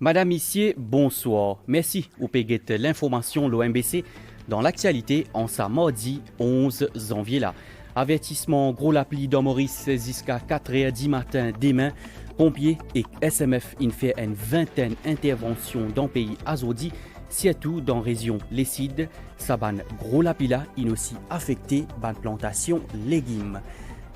Madame Missier, bonsoir. Merci au Péguet l'information l'OMBC dans l'actualité en ce mardi 11 janvier là. Avertissement gros l'appli dans Maurice jusqu'à 4h10 matin demain. Pompiers et SMF in fait une vingtaine d'interventions dans le pays azodi, surtout dans la région Lesside. Saban gros l'appli là, il aussi affecté par plantation légumes.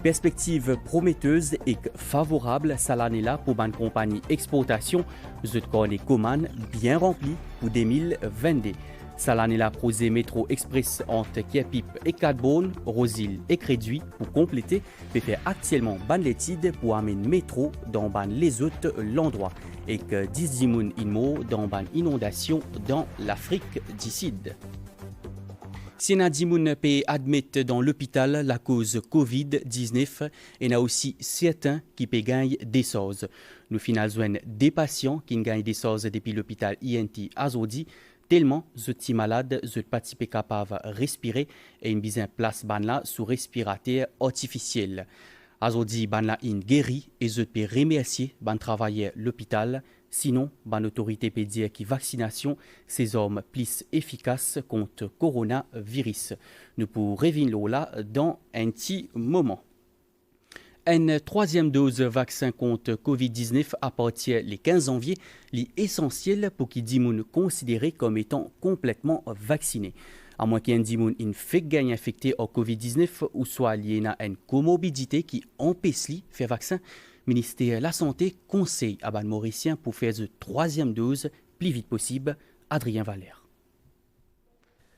Perspective prometteuse et favorable ça l'année là pour une compagnie exportation, je connais Coman bien rempli pour 2022. Ça l'année là projet métro express entre Kierpip et Cadbonne, Rosil et Créduit pour compléter, peut faire actuellement ban l'étude pour amener métro dans ban les autres l'endroit et que 10 moun inmo dans ban inondation dans l'Afrique du Sud. Sénat Dimoun peut admettre dans l'hôpital la cause Covid-19 et il y a aussi certains qui peuvent gagner des choses. Nous finalisons des patients qui gagnent des choses depuis l'hôpital INT Azodi, tellement je suis malade, je ne pas capable de respirer et une besoin place banla sous respirateur artificiel. Azodi banla in guéri et je peux remercier ban travailler l'hôpital. Sinon, ban autorité peut dire que vaccination, ces hommes plus efficaces contre coronavirus. Nous pourrons revenir là dans un petit moment. Une troisième dose vaccin contre Covid-19 à partir du 15 janvier est essentielle pour qu'ils dimoun considérés comme étant complètement vaccinés. À moins qu'il y ait un dimoun infecté au Covid-19 ou soit lié à une comorbidité qui empêche de faire vaccin, le ministère de la Santé conseille à ban Mauricien pour faire la troisième dose plus vite possible. Adrien Valère.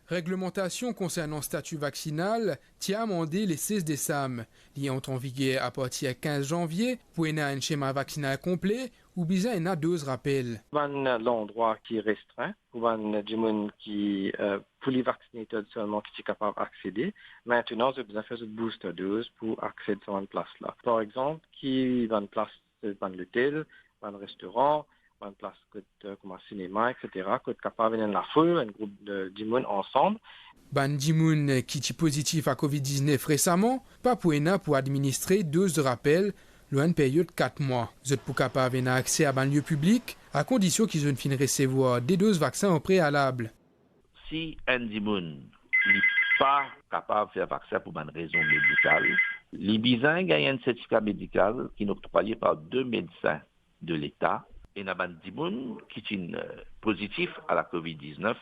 Réglementation concernant statut vaccinal tient amendé les 16 décembre. Ils entrent en vigueur à partir du 15 janvier pour un schéma vaccinal complet ou bien une dose rappel. L'endroit qui est restreint pour les gens qui pour les vacciner seulement qui sont capables d'accéder. Maintenant, j'ai besoin de faire une booster dose pour accéder à cette place-là. Par exemple, qui va une place dans l'hôtel, dans le restaurant, une place comme un cinéma, etc., qui est capable de venir la foule, un groupe de gens ensemble. Ban dimoun qui est positif à Covid-19 récemment, pas pour administrer dose de rappel, une période de 4 mois. Vous êtes pour capable d'avoir accès à un lieu public, à condition qu'ils ont fini recevoir des doses vaccins au préalable. Si un dimoun n'est pas capable de faire vaccin pour une raison médicale, les bisins gagnent un certificat médical qui est octroyé par 2 médecins de l'État. Et na ban dimoun qui est positif à la COVID-19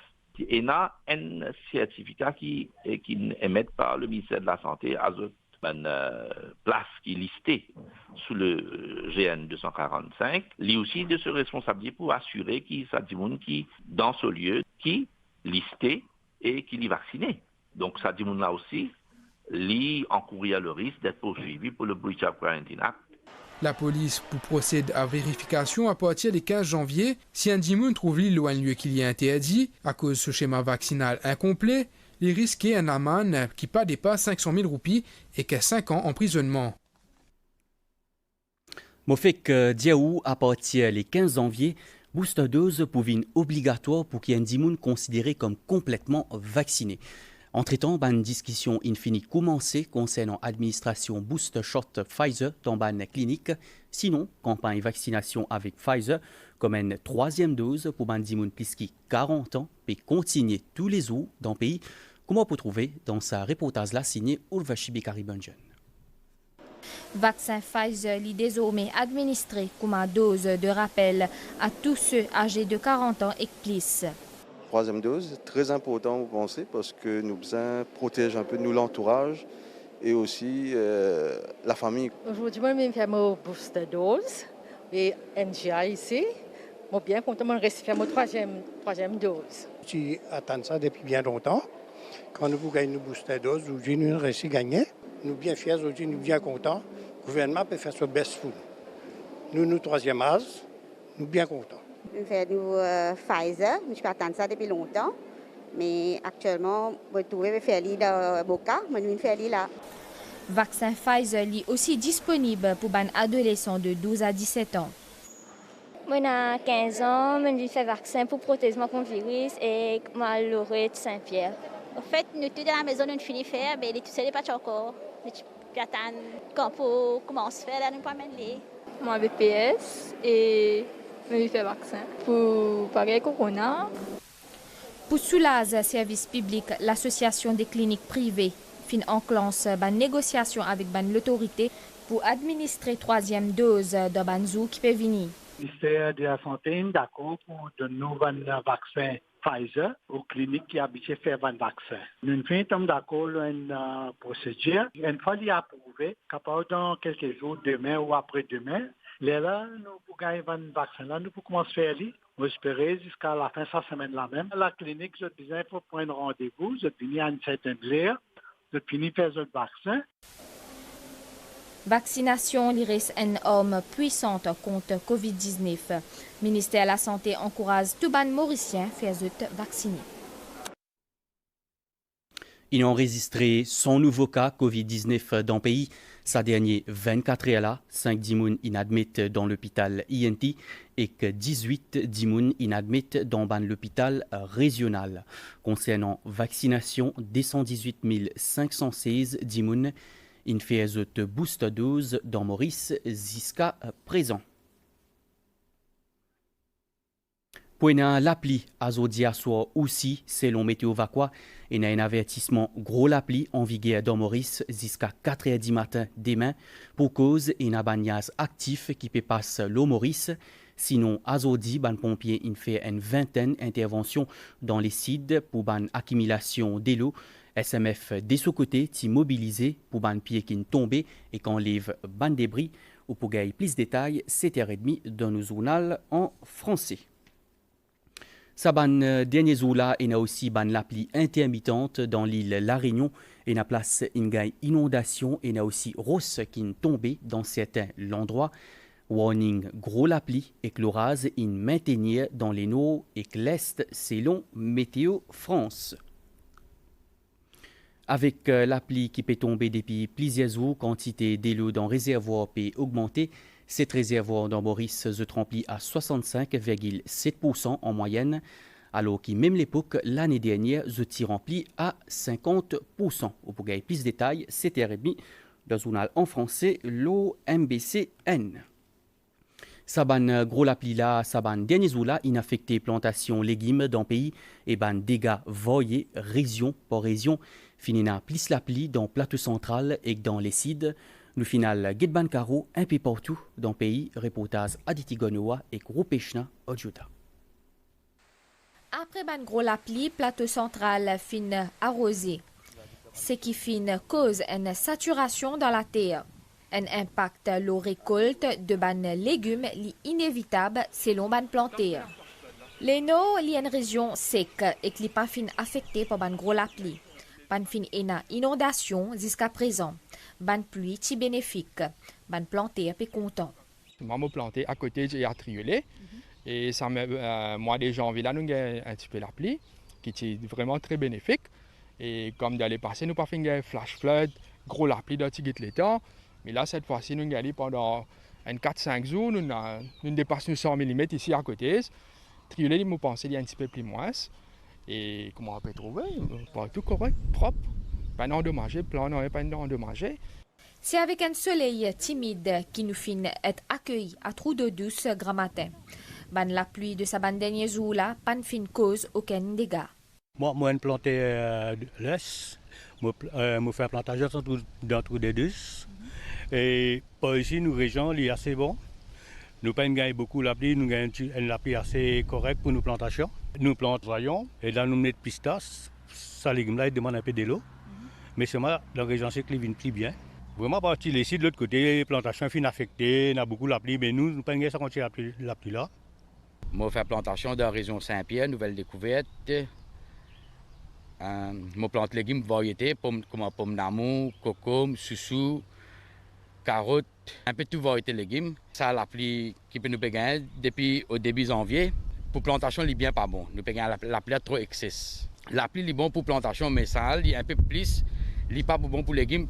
et na un certificat qui est émis par le ministère de la Santé à une place qui est listée sous le GN 245, lui aussi de se responsabiliser pour assurer qu'il y a des gens qui dans ce lieu qui listé et qui est vacciné. Donc ça dit là aussi, lui encourir le risque d'être poursuivi pour le Breach of Quarantine Act. La police procède à vérification à partir du 15 janvier. Si un dimoun trouve l'île ou un lieu qu'il y a interdit, à cause de ce schéma vaccinal incomplet, il risque un amende qui pas dépasse 500 000 roupies et qu'à 5 ans emprisonnement. Mofek Diaou, à partir du 15 janvier, booster dose pour une obligatoire pour qu'il y ait un dimoun considéré comme complètement vacciné. Entre-temps, une discussion infinie commencée concernant l'administration booster shot Pfizer dans une clinique. Sinon, campagne vaccination avec Pfizer comme une troisième dose pour un dimoun plus de 40 ans et continuer tous les jours dans le pays. Comment on peut trouver dans sa reportage là signé Ulvashi Bekari-Bunjan. Vaccin Pfizer est désormais administré comme une dose de rappel à tous ceux âgés de 40 ans et plus. Troisième dose, très important, vous pensez, parce que nous besoin protéger un peu nous l'entourage et aussi la famille. Aujourd'hui, moi, je fais mon booster dose et NGA ici. Je suis bien content de faire mon troisième dose. J'ai attendu ça depuis bien longtemps. Quand nous gagnons une booster dose, aujourd'hui, nous avons réussi à gagner. Nous sommes bien fiers, aujourd'hui, nous sommes bien contents. Le gouvernement peut faire son best food. Nous, troisième âge, nous sommes bien contents. Je fais du Pfizer, je peux attendre ça depuis longtemps. Mais actuellement, je trouve faire dans Boca, mais je fais là. Vaccin Pfizer est aussi disponible pour les adolescents de 12 à 17 ans. Moi, j'ai 15 ans, je fais vaccin pour protéger contre le virus et malheureux de Saint-Pierre. En fait, nous tous dans la maison, nous finissons de faire, mais les tout seuls pas encore. Nous attendons quand pour commencer à faire, nous pas mener. Moi, BPS et Je fais vaccin pour pareil corona. Pour soulager service public, l'association des cliniques privées fin enclenche une négociation avec l'autorité pour administrer troisième dose de banzou qui peut venir. Le ministère de la Santé est d'accord pour de nouveaux vaccins Pfizer aux cliniques qui habitent à faire un vaccin. Nous sommes d'accord sur une procédure. Une fois qu'il est approuvé, capable dans quelques jours, demain ou après-demain, là, nous pouvons gagner un vaccin. Là, nous pouvons commencer à faire lui. On espère jusqu'à la fin de cette semaine-là même. La clinique, je disais, il faut prendre rendez-vous. Je finis à une certaine heure. Je finis faire le vaccin. Vaccination reste une arme puissante contre Covid-19. Le ministère de la Santé encourage tout les Mauriciens à faire vacciner. Ils ont enregistré 100 nouveaux cas Covid-19 dans le pays. Sa dernière 24 heures là, 5 dimoun inadmettent dans l'hôpital INT et que 18 dimoun inadmettent dans l'hôpital régional. Concernant vaccination, 218 516 dimoun in fait de booster dose dans Maurice jusqu'à présent. Pour l'appli Azodia soit aussi, selon Météo Vacua, il y a un avertissement gros l'appli en vigueur dans Maurice jusqu'à 4h du matin demain pour cause il y a un bagnage actif qui peut passer l'eau Maurice. Sinon, Azodi, ban pompier, il fait une vingtaine d'interventions dans les sites pour ban accumulation d'eau. SMF des sous-côtés t'y mobilisé pour ban pied qui tombé et qu'enlève ban débris ou pour gagner plus de détails, 7h30 dans nos journal en français. Sa ban dernier zoula et a aussi ban l'appli intermittente dans l'île La Réunion et n'a place une inondation et n'a aussi rose qui tombé dans certains endroits. Warning gros l'appli et que l'orage in maintenir dans les nord et que l'est selon Météo France. Avec l'appli qui peut tomber depuis plusieurs jours, quantité d'eau dans le réservoir peut augmenter. Cette réservoir dans Maurice se remplit à 65,7% en moyenne, alors que même l'époque, l'année dernière, se tire rempli à 50%. Pour gagner plus de détails, 7h30, dans le journal en français, l'OMBCN. Saban gros l'appli là, saban dernier jour là, inaffecté plantation légumes dans le pays et ban dégâts voyés région par région. Finina plus l'appli dans le plateau central et dans les cides. Le final, Guedban Caro, un peu partout dans le pays, reportage Aditi Gonoa et Groupechna Odjuta. Après ban gros l'appli, plateau central fin arrosé. Ce qui fin cause une saturation dans la terre. Un impact l'eau récolte de ban légumes li inévitable selon ban planter. Les no li une région sec et qui pas fin affecté par ban gros l'appli. Ban fin ena inondation jusqu'à présent. Ban pluie ti bénéfique. Ban planter pe content. Maman planté à côté j'ai triolé et ça mois de janvier là nous avons un petit peu la pluie qui est vraiment très bénéfique et comme d'aller passer nous pas fait flash flood gros la pluie dans tigit l'état mais là cette fois-ci nous allons pendant 4-5 jours nous dépassons 100 mm ici à côté triolé nous pensons il y a un petit peu plus moins et comment on peut trouver pas tout correct propre pas endommagé plan non pas endommagé. C'est avec un soleil timide qui nous fin être accueilli à trou d'eau douce grand matin. Ban la pluie de sa ban dernier jour là, pas fin cause aucun dégât. Moi, je planté l'os, je fais plantation dans trou d'eau douce. Et par ici, nous région, il est assez bon. Nous pas gagné beaucoup la pluie, nous gagnons une pluie assez correcte pour nos plantations. Nous plantons et dans nous mettons pistas, ça légume là, il demande un peu de l'eau. Mais c'est moi, dans la région, c'est que les vignes plient bien. Vraiment parti ici de l'autre côté, les plantations fin affectées, on a beaucoup la pluie, mais nous ne pouvons pas continuer la pluie là. Moi, fais plantation dans la région Saint-Pierre, nouvelle découverte. Moi, plante légumes variétés, comme pomme d'amour, coco, soussou, carottes, un peu tout variété légumes. Ça, la pluie qui peut nous gagner depuis au début janvier. Pour plantation, il est bien pas bon. Nous payons la pluie trop excès. La pluie est bon pour plantation, mais ça, il est un peu plus, il n'est pas bon pour légumes.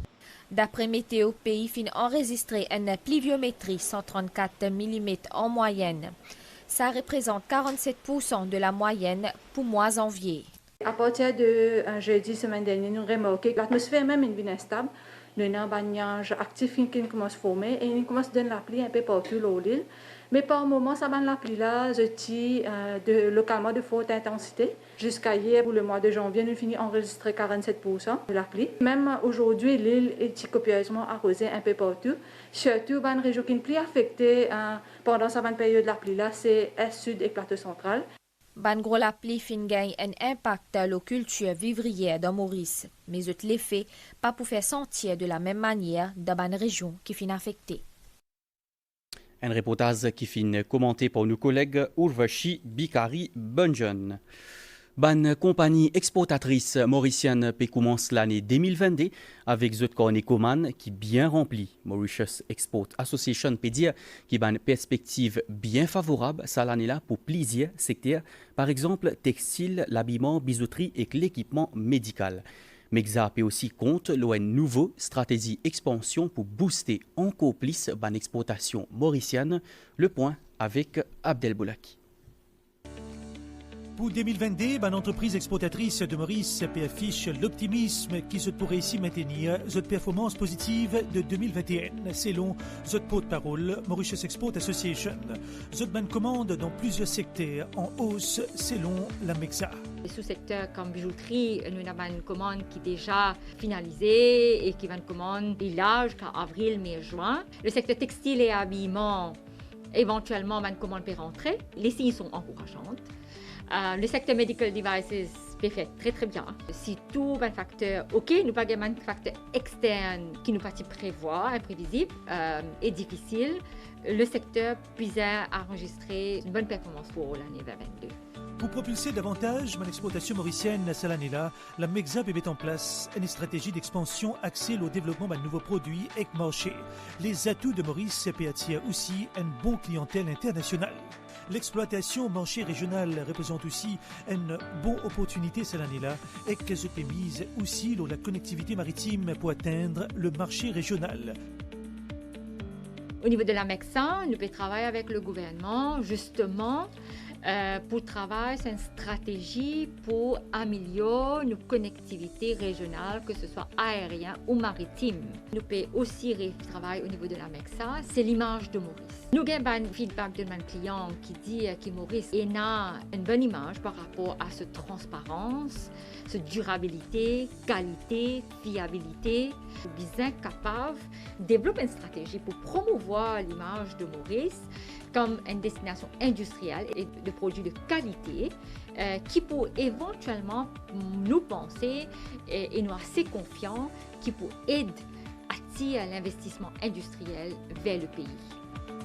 D'après Météo Pays, fin enregistré une pluviométrie 134 mm en moyenne. Ça représente 47% de la moyenne pour mois janvier. À partir de jeudi semaine dernière, nous remarquons que l'atmosphère même est bien instable. Nous avons un nuage actif qui commence à former et il commence à donner la pluie un peu partout sur l'île. Mais par moment, ça va la pluie là, je tire localement de forte intensité. Jusqu'à hier, pour le mois de janvier, nous finissons enregistrer 47% de la pluie. Même aujourd'hui, l'île est copieusement arrosée un peu partout. Surtout, dans les régions qui sont plus affectées pendant cette période de la pluie là, c'est Est, Sud et Plateau central. Ban gros la pluie fin gagne un impact à la culture vivrière dans Maurice, mais l'effet pas pour faire sentir de la même manière dans ban région qui fin affectée. Un reportage qui finit commenté par nos collègues Urvashi Bikari Bunjan. Ban compagnie exportatrice mauricienne peut commencer l'année 2022 avec Zot Cornecoman qui bien rempli. Mauritius Export Association peut dire qu'il a une perspective bien favorable ça l'année-là pour plusieurs secteurs, par exemple textile, l'habillement, bijouterie et l'équipement médical. MEXA peut aussi compte une nouvelle stratégie expansion pour booster encore plus ban exportation mauricienne. Le point avec Abdel Boulaki. Pour 2022, l'entreprise exportatrice de Maurice affiche l'optimisme qui se pourrait ici maintenir cette performance positive de 2021, selon cette porte-parole Mauritius Export Association. Cette bonne commande dans plusieurs secteurs en hausse selon la MEXA. Les sous-secteurs comme bijouterie, nous avons une commande qui est déjà finalisée et qui va une commande large qu'en avril, mai, juin. Le secteur textile et habillement, éventuellement, une commande peut rentrer. Les signes sont encourageantes. Le secteur medical devices peut faire très très bien. Si tout un facteur OK, nous pas un facteur externe qui nous pas prévoir, imprévisible et difficile, le secteur puisse enregistrer une bonne performance pour l'année 2022. Pour propulser davantage l'exportation mauricienne cette année-là, la MEXA peut mettre en place une stratégie d'expansion axée au développement de nouveaux produits et marchés. Les atouts de Maurice peut attirer aussi une bonne clientèle internationale. L'exploitation marché régional représente aussi une bonne opportunité cette année-là et qu'elle se mise aussi dans la connectivité maritime pour atteindre le marché régional. Au niveau de la MEXA, nous pouvons travailler avec le gouvernement justement pour travailler sur une stratégie pour améliorer nos connectivités régionales, que ce soit aérien ou maritime. Nous pouvons aussi travailler au niveau de la MEXA, c'est l'image de Maurice. Nous avons un feedback de mon client qui dit que Maurice a une bonne image par rapport à cette transparence, cette durabilité, qualité, fiabilité. Nous sommes capables de développer une stratégie pour promouvoir l'image de Maurice comme une destination industrielle et de produits de qualité qui peut éventuellement nous penser et nous assez confiants qui peut aider à attirer l'investissement industriel vers le pays.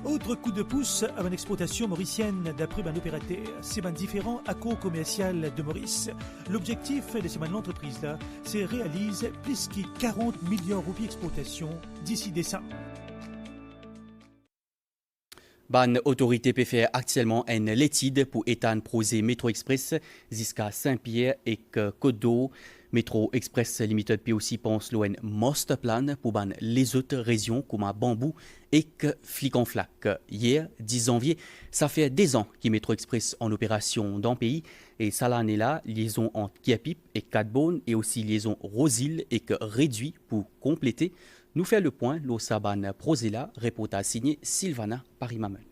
Autre coup de pouce à une exportation mauricienne d'après un opérateur, c'est un différent accord commercial de Maurice. L'objectif de cette entreprise-là, c'est réaliser plus de 40 millions de roupies d'exportation d'ici décembre. Ban autorité peut faire actuellement une étude pour étendre projet Métro Express jusqu'à Saint-Pierre et Côte-d'Or. Métro Express Limited peut aussi penser à un master plan pour ban les autres régions comme Bambou et Flic-en-Flac. Hier, 10 janvier, ça fait 2 ans que Métro Express en opération dans le pays et ça l'année là, liaison entre Kiapip et Cadbone et aussi liaison Rosil et réduit pour compléter. Nous fait le point, l'Osaban Prosela, reportage signé Sylvana Parimamen.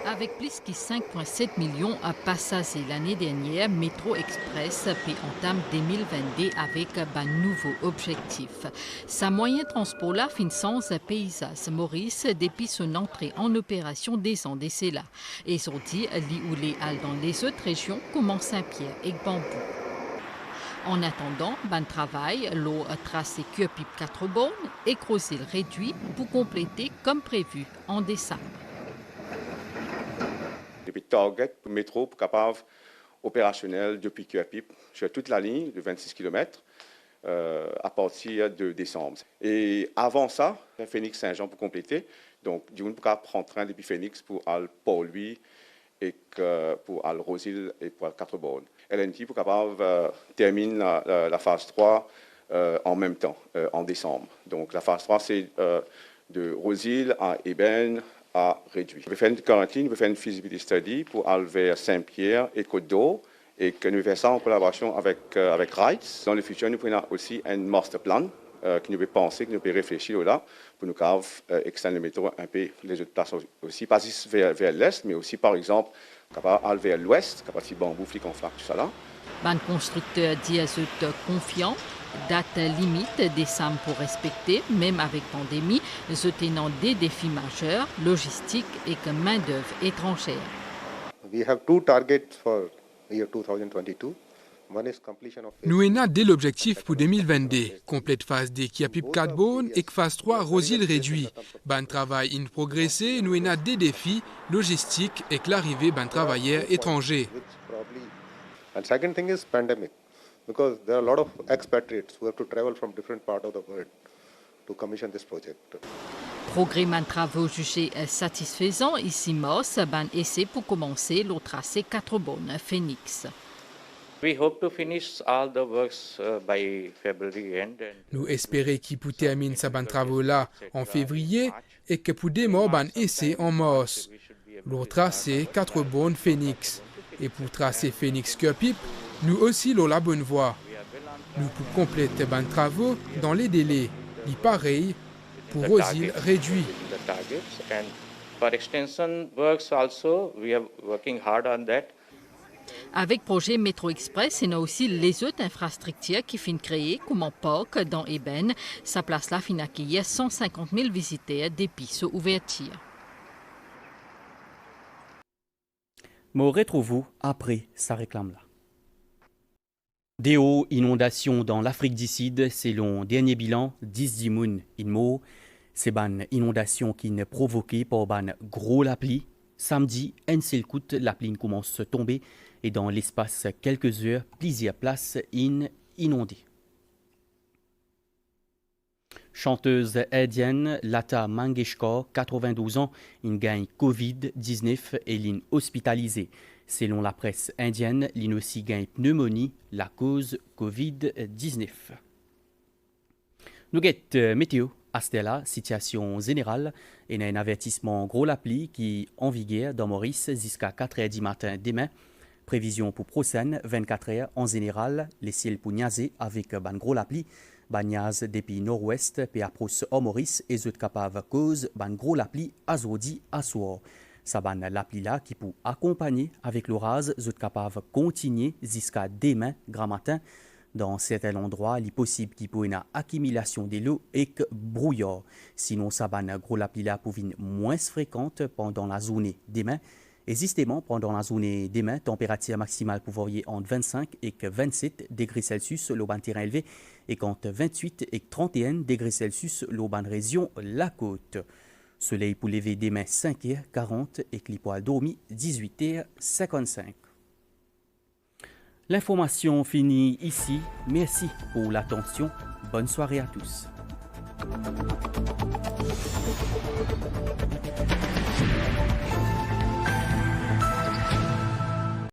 Avec plus de 5,7 millions à passer l'année dernière, Métro Express entame 2022 avec un nouveau objectif. Sa moyen de transport là fin sans paysage Maurice depuis son entrée en opération des ans d'essai là. Et sorti li ou les halles dans les autres régions comme Saint-Pierre et Bambou. En attendant, ban travail, l'eau tracé Kiapip 4 bornes et Crosil réduit pour compléter comme prévu en décembre. Depuis target pour métro pour capable opérationnel depuis Kiapip sur toute la ligne de 26 km à partir de décembre. Et avant ça, Phoenix Saint-Jean pour compléter. Donc, du coup, pour prendre train depuis Phoenix pour aller Port-Louis et pour aller Rosil et pour 4 bornes. LNT pour capable termine la phase 3 en même temps, en décembre. Donc la phase 3, c'est de Rosil à Eben à Réduit. On peut faire une quarantaine, on peut faire une feasibility study pour aller vers Saint-Pierre et Côte-d'Or et que nous faisons ça en collaboration avec RITES. Dans le futur, nous prenons aussi un master plan qui nous peut penser, qui nous peut réfléchir là pour nous extendre le métro un peu les autres places aussi, pas juste vers l'est, mais aussi par exemple aller vers l'ouest, capable bambou, flic en flac, tout ça là. Ban constructeur dit à ceux confiants, date limite des sommes pour respecter, même avec pandémie, se tenant des défis majeurs, logistiques et que main-d'œuvre étrangère. We have two targets for year 2022. Nous avons dès l'objectif pour 2022, complète phase D qui a pipe 4 bonnes et que phase 3 rosile réduit. Ban travail in progressé, nous avons des défis logistiques et que l'arrivée ban travailleurs étrangers. And second thing is pandemic, because there are a lot of expatriates who have to travel from different parts of the world to commission this project. Progrès man travaux jugés satisfaisants ici Moss, ban essai pour commencer l'autre tracé 4 bonnes Phoenix. We hope to finish all the works by February end. Nous espérons qu'il peut terminer sa ban travaux là en février et que pour démarrer ban essai en mars. L'autre tracé 4 bonnes Phoenix. Et pour tracer Phoenix Cupip, nous aussi l'avons la bonne voie. Nous pouvons compléter ban travaux dans les délais. Il pareil pour Rosil réduit. For extension works also, we are working hard on that. Avec projet Métro Express, il y a aussi les autres infrastructures qui finissent créer, comme en Pâques, dans Eben. Sa place là finit accueillir 150 000 visiteurs depuis son ouverture. Me retrouvons après sa réclame-là. Des hauts inondations dans l'Afrique du Sud, selon dernier bilan, 10 moun inmo. C'est ban inondation qui ne provoquée par ban gros la pluie. Samedi, un seul coup, la pluie commence à tomber et dans l'espace quelques heures, plusieurs places inondées. Chanteuse indienne Lata Mangeshkar, 92 ans, gagne Covid-19 et l'in hospitalisée. Selon la presse indienne, l'in aussi gagne pneumonie, la cause Covid-19. Nous guettons météo. À Stella, situation générale, et un avertissement gros la pluie qui en vigueur dans Maurice jusqu'à 4h du matin demain. Prévision pour prochaine 24h en général, les ciels pour niaser avec ban gros la pluie. Bagnaz depuis nord-ouest, puis approche en Maurice et zut capable cause ban gros la pluie à zodi à soir. Sa ban la pluie là qui peut accompagner avec l'orage, zut capable continuer jusqu'à demain grand matin. Dans certains endroits, il est possible qu'il y ait une accumulation de l'eau et que brouillard. Sinon, sa ban gros la pluie là peut venir moins fréquente pendant la journée demain. Et justement, pendant la journée demain, température maximale pour varier entre 25 et 27 degrés Celsius, le ban terrain élevé, et entre 28 et 31 degrés Celsius, le ban région la côte. Soleil pour lever demain 5h40 et clip pour dormir 18h55. L'information finit ici. Merci pour l'attention. Bonne soirée à tous.